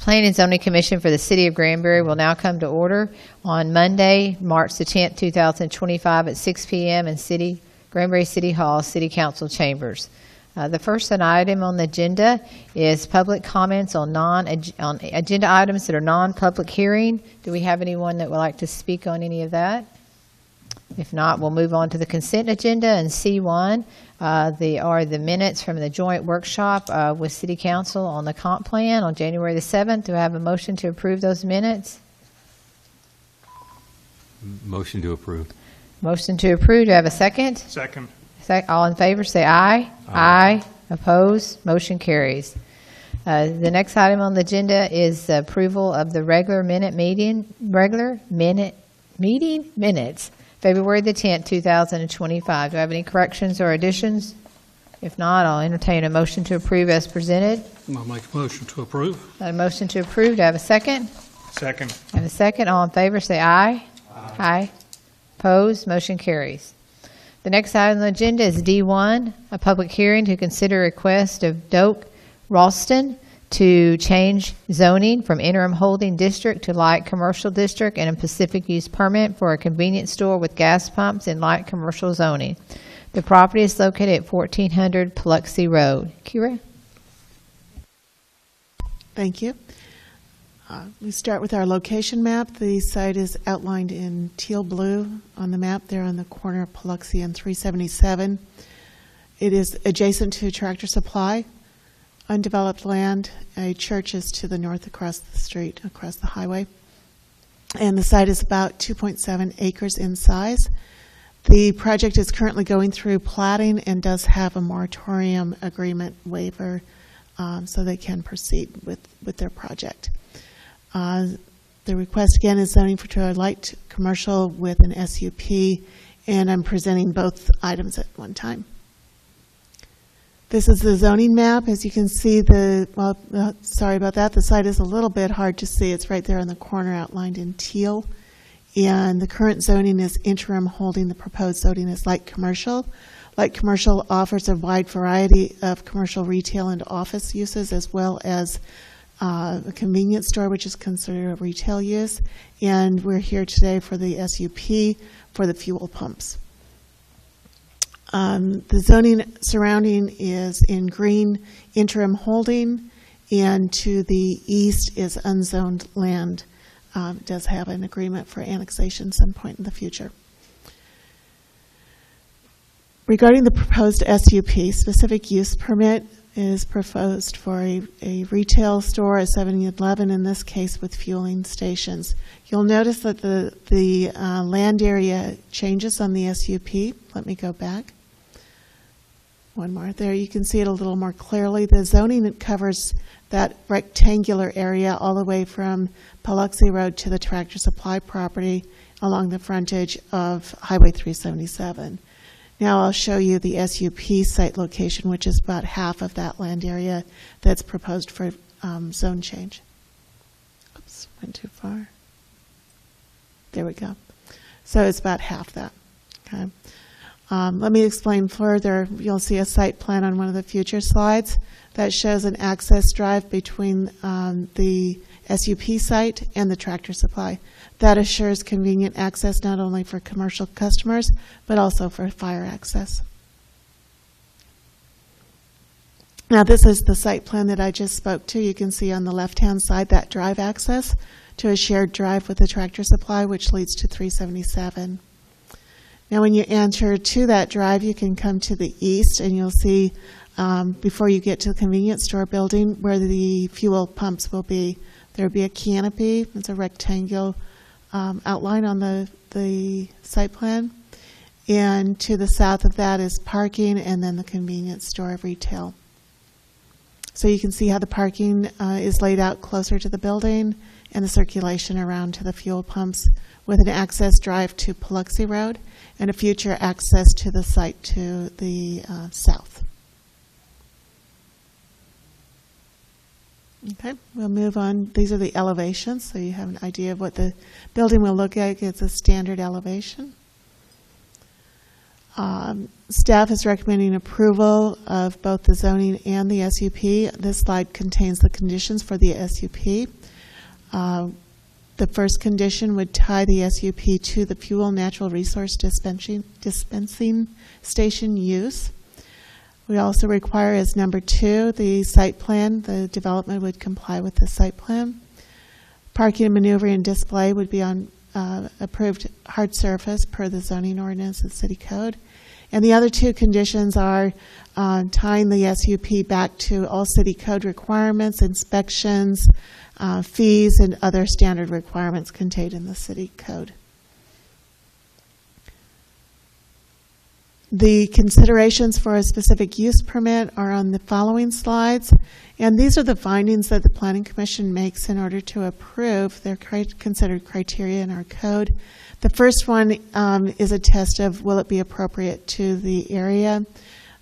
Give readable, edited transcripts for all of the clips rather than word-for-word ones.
Planning and Zoning Commission for the City of Granbury will now come to order on Monday, March the 10th, 2025 at 6 p.m. in Granbury City Hall, City Council Chambers. The first item on the agenda is public comments on agenda items that are non-public hearing. Do we have anyone that would like to speak on any of that? If not, we'll move on to the consent agenda and C1. The minutes from the joint workshop with City Council on the comp plan on January the 7th. Do I have a motion to approve those minutes? Motion to approve. Motion to approve. Do I have a second? Second. All in favor say aye. Aye. Opposed? Motion carries. The next item on the agenda is the approval of the regular meeting minutes. February the 10th, 2025. Do I have any corrections or additions? If not, I'll entertain a motion to approve as presented. I'll make a motion to approve. A motion to approve. Do I have a second? Second. I have a second. All in favor say aye. Aye. Opposed? Motion carries. The next item on the agenda is D1, a public hearing to consider a request of Doak Ralston to change zoning from interim holding district to light commercial district and a Pacific use permit for a convenience store with gas pumps in light commercial zoning. The property is located at 1400 Paluxy Road. Kira? Thank you. We start with our location map. The site is outlined in teal blue on the map there on the corner of Paluxy and 377. It is adjacent to Tractor Supply. Undeveloped land. A church is to the north across the street, across the highway. And the site is about 2.7 acres in size. The project is currently going through platting and does have a moratorium agreement waiver, so they can proceed with their project. The request again is zoning for light commercial with an SUP, and I'm presenting both items at one time. This is the zoning map. As you can see, sorry about that. The site is a little bit hard to see. It's right there in the corner outlined in teal. And the current zoning is interim holding. The proposed zoning is light commercial. Light commercial offers a wide variety of commercial retail and office uses, as well as a convenience store, which is considered a retail use. And we're here today for the SUP for the fuel pumps. The zoning surrounding is in green, interim holding, and to the east is unzoned land. It does have an agreement for annexation some point in the future. Regarding the proposed SUP, specific use permit is proposed for a retail store, a 7-Eleven in this case, with fueling stations. You'll notice that the land area changes on the SUP. Let me go back. One more. There you can see it a little more clearly. The zoning covers that rectangular area all the way from Paluxy Road to the Tractor Supply property along the frontage of Highway 377. Now I'll show you the SUP site location, which is about half of that land area that's proposed for zone change. Oops, went too far. There we go. So it's about half that. Okay. Let me explain further. You'll see a site plan on one of the future slides that shows an access drive between the SUP site and the Tractor Supply. That assures convenient access not only for commercial customers, but also for fire access. Now this is the site plan that I just spoke to. You can see on the left-hand side that drive access to a shared drive with the Tractor Supply, which leads to 377. Now when you enter to that drive, you can come to the east and you'll see before you get to the convenience store building where the fuel pumps will be. There will be a canopy. It's a rectangular outline on the site plan. And to the south of that is parking and then the convenience store of retail. So you can see how the parking is laid out closer to the building and the circulation around to the fuel pumps with an access drive to Paluxy Road and a future access to the site to the south. Okay, we'll move on. These are the elevations, so you have an idea of what the building will look like. It's a standard elevation. Staff is recommending approval of both the zoning and the SUP. This slide contains the conditions for the SUP. The first condition would tie the SUP to the fuel natural resource dispensing station use. We also require as number 2, the site plan. The development would comply with the site plan. Parking and maneuvering and display would be on approved hard surface per the zoning ordinance and city code. And the other 2 conditions are tying the SUP back to all city code requirements, inspections, fees, and other standard requirements contained in the city code. The considerations for a specific use permit are on the following slides, and these are the findings that the Planning Commission makes in order to approve. They're considered criteria in our code. The first one is a test of will it be appropriate to the area.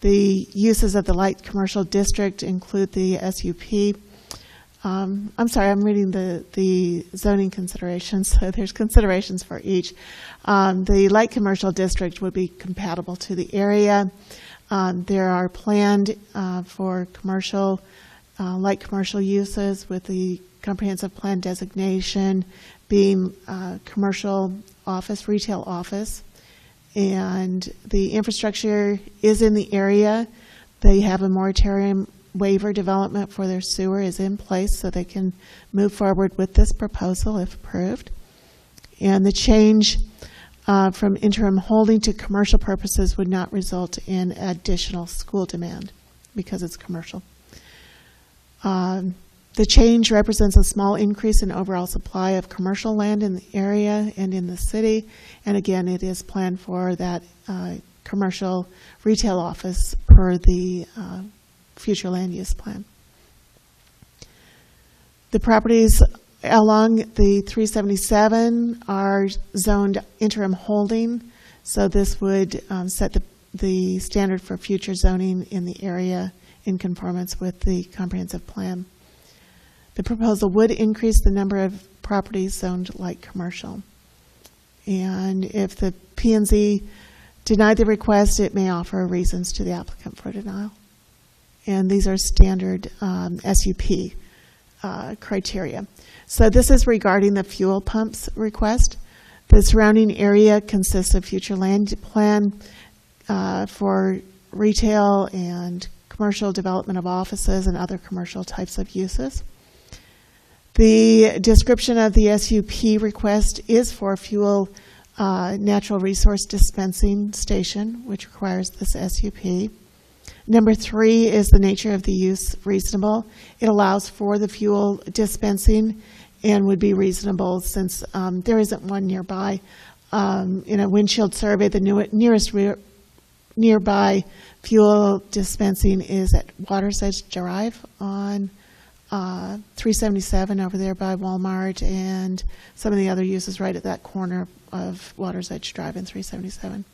The uses of the light commercial district include the SUP. I'm sorry, I'm reading the zoning considerations, so there's considerations for each. The light commercial district would be compatible to the area. There are planned for commercial, light commercial uses with the comprehensive plan designation being commercial office, retail office. And the infrastructure is in the area. They have a moratorium waiver development for their sewer is in place, so they can move forward with this proposal if approved. And the change from interim holding to commercial purposes would not result in additional school demand because it's commercial. The change represents a small increase in overall supply of commercial land in the area and in the city. And again, it is planned for that commercial retail office per the future land use plan. The properties along the 377 are zoned interim holding, so this would set the standard for future zoning in the area in conformance with the comprehensive plan. The proposal would increase the number of properties zoned light commercial. And if the P&Z denied the request, it may offer reasons to the applicant for denial. And these are standard SUP criteria. So this is regarding the fuel pumps request. The surrounding area consists of future land plan for retail and commercial development of offices and other commercial types of uses. The description of the SUP request is for fuel natural resource dispensing station, which requires this SUP. Number 3 is the nature of the use reasonable. It allows for the fuel dispensing and would be reasonable since there isn't one nearby. In a windshield survey, the nearest nearby fuel dispensing is at Water's Edge Drive on 377 over there by Walmart, and some of the other uses right at that corner of Water's Edge Drive and 377.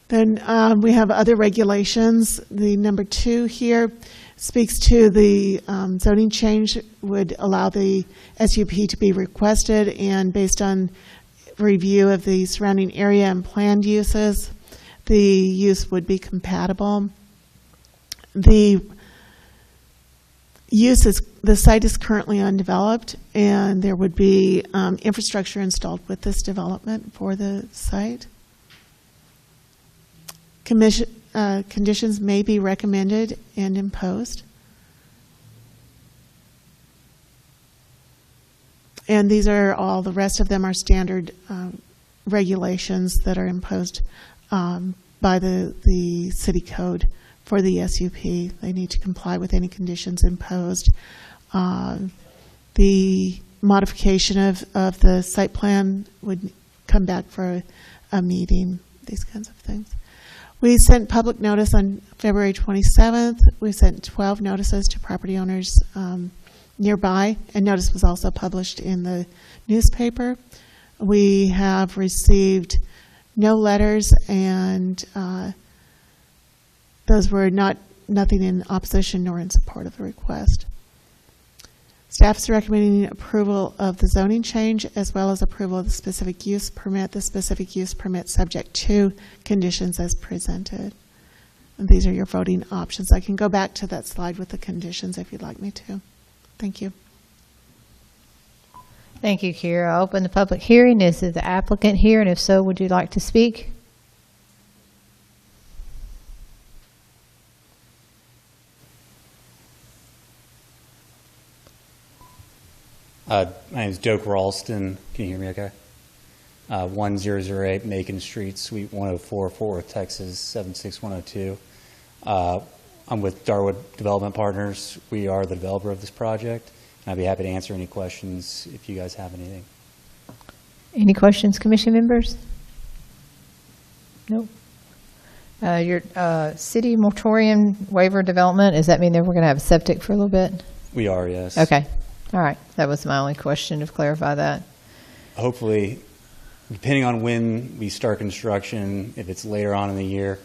Then we have other regulations. The number 2 here speaks to the zoning change would allow the SUP to be requested, and based on review of the surrounding area and planned uses, the use would be compatible. The site is currently undeveloped, and there would be infrastructure installed with this development for the site. Conditions may be recommended and imposed. And these are all, the rest of them are standard regulations that are imposed by the city code for the SUP. They need to comply with any conditions imposed. The modification of the site plan would come back for a meeting, these kinds of things. We sent public notice on February 27th. We sent 12 notices to property owners nearby, and notice was also published in the newspaper. We have received no letters, and those were nothing in opposition nor in support of the request. Staff is recommending approval of the zoning change as well as approval of the specific use permit. The specific use permit subject to conditions as presented. And these are your voting options. I can go back to that slide with the conditions if you'd like me to. Thank you. Thank you, Kira. I'll open the public hearing. Is the applicant here? And if so, would you like to speak? My name is Doak Ralston. Can you hear me okay? 1008 Macon Street, Suite 104, Fort Worth, Texas, 76102. I'm with Darwood Development Partners. We are the developer of this project, and I'd be happy to answer any questions if you guys have anything. Any questions, commission members? Nope. Your city moratorium waiver development, does that mean that we're going to have septic for a little bit? We are, yes. Okay. All right. That was my only question, to clarify that. Hopefully, depending on when we start construction, if it's later on in the year,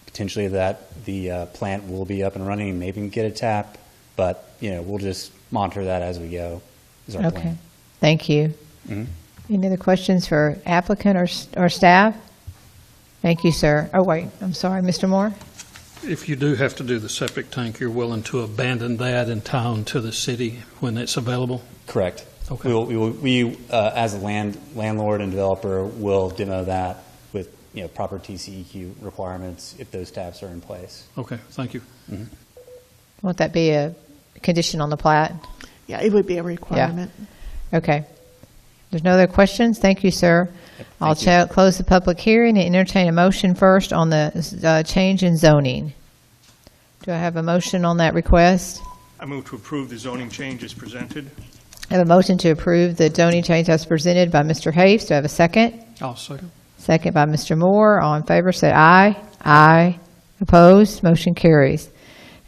potentially that the plant will be up and running and maybe we can get a tap, but we'll just monitor that as we go, is our Okay. plan. Thank you. Mm-hmm. Any other questions for applicant or staff? Thank you, sir. Oh, wait, I'm sorry, Mr. Moore? If you do have to do the septic tank, you're willing to abandon that and town to the city when it's available? Correct. Okay. We as a landlord and developer, will demo that with proper TCEQ requirements if those taps are in place. Okay, thank you. Won't that be a condition on the plat? Yeah, it would be a requirement. Okay. There's no other questions? Thank you, sir. I'll close the public hearing and entertain a motion first on the change in zoning. Do I have a motion on that request? I move to approve the zoning change as presented. I have a motion to approve the zoning change as presented by Mr. Hayes. Do I have a second? I'll second. Second by Mr. Moore. All in favor, say aye. Aye. Opposed? Motion carries.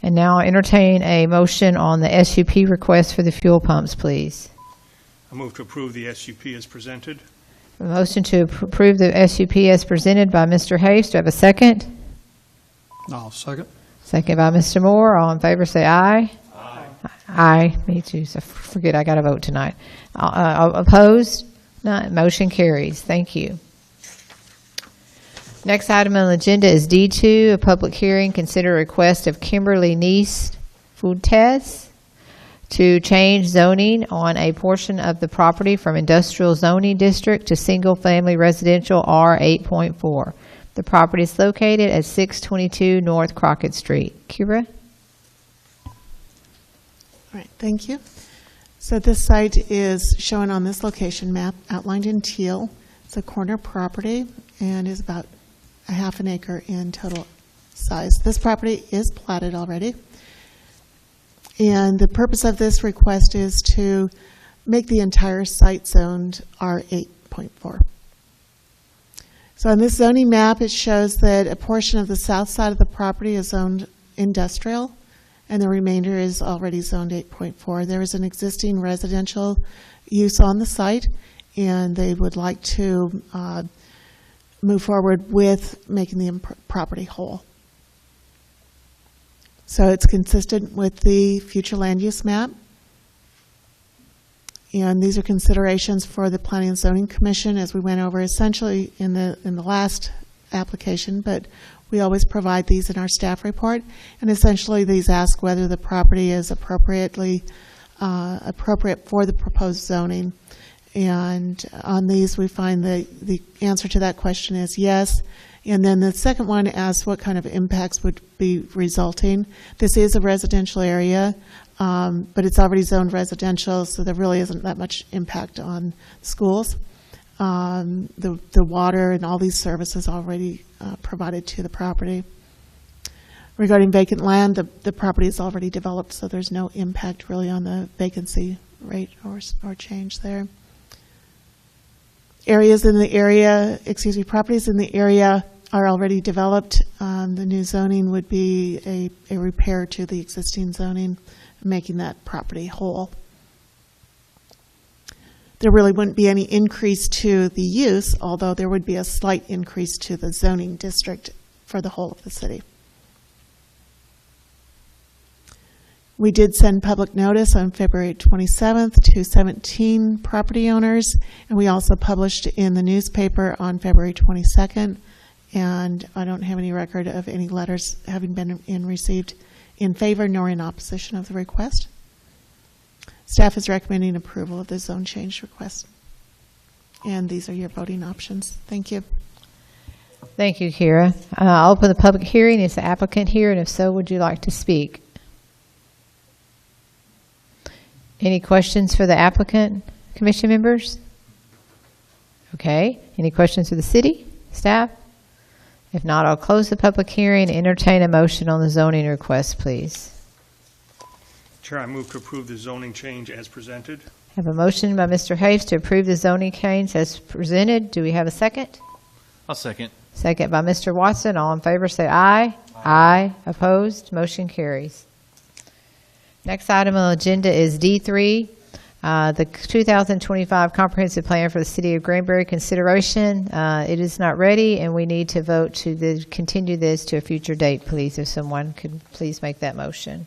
And now I'll entertain a motion on the SUP request for the fuel pumps, please. I move to approve the SUP as presented. A motion to approve the SUP as presented by Mr. Hayes. Do I have a second? I'll second. Second by Mr. Moore. All in favor, say aye. Aye. Aye. Me too. So forget I got to vote tonight. Opposed? None. Motion carries. Thank you. Next item on the agenda is D2, a public hearing. Consider a request of Kimberly Neese Fuentes to change zoning on a portion of the property from industrial zoning district to single-family residential R8.4. The property is located at 622 North Crockett Street. Kira? All right, thank you. So this site is shown on this location map, outlined in teal. It's a corner property and is about a half an acre in total size. This property is platted already. And the purpose of this request is to make the entire site zoned R8.4. So on this zoning map, it shows that a portion of the south side of the property is zoned industrial, and the remainder is already zoned 8.4. There is an existing residential use on the site, and they would like to move forward with making the property whole. So it's consistent with the future land use map. And these are considerations for the Planning and Zoning Commission, as we went over essentially in the last application, but we always provide these in our staff report. And essentially these ask whether the property is appropriate for the proposed zoning. And on these, we find that the answer to that question is yes. And then the second one asks what kind of impacts would be resulting. This is a residential area, but it's already zoned residential, so there really isn't that much impact on schools. The water and all these services already provided to the property. Regarding vacant land, the property is already developed, so there's no impact really on the vacancy rate or change there. Properties in the area are already developed. The new zoning would be a repair to the existing zoning, making that property whole. There really wouldn't be any increase to the use, although there would be a slight increase to the zoning district for the whole of the city. We did send public notice on February 27th to 17 property owners, and we also published in the newspaper on February 22nd, and I don't have any record of any letters having been received in favor nor in opposition of the request. Staff is recommending approval of the zone change request. And these are your voting options. Thank you. Thank you, Kira. I'll open the public hearing. Is the applicant here? And if so, would you like to speak? Any questions for the applicant, commission members? Okay. Any questions for the city staff? If not, I'll close the public hearing. Entertain a motion on the zoning request, please. Chair, I move to approve the zoning change as presented. Have a motion by Mr. Hayes to approve the zoning change as presented. Do we have a second? I'll second. Second by Mr. Watson. All in favor say aye. Aye. Opposed? Motion carries. Next item on the agenda is D3, the 2025 Comprehensive Plan for the City of Granbury consideration. It is not ready, and we need to vote to continue this to a future date, please. If someone could please make that motion.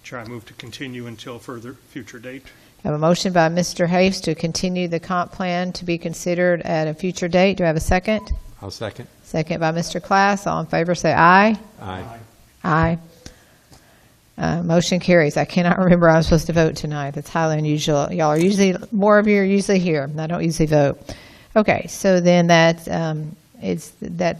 Chair, I move to continue until further future date. I have a motion by Mr. Hayes to continue the comp plan to be considered at a future date. Do I have a second? I'll second. Second by Mr. Class. All in favor say aye. Aye. Aye. Motion carries. I cannot remember I'm supposed to vote tonight. That's highly unusual. Y'all are usually, more of you are usually here. I don't usually vote. Okay, so then that's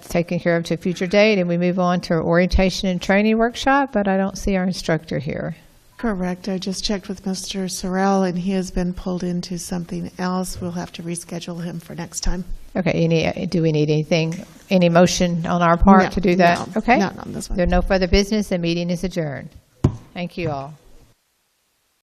taken care of to a future date, and we move on to our orientation and training workshop, but I don't see our instructor here. Correct. I just checked with Mr. Sorrell, and he has been pulled into something else. We'll have to reschedule him for next time. Okay, do we need any motion on our part No, to do that? no, Okay. not on this one. There are no further business. The meeting is adjourned. Thank you all.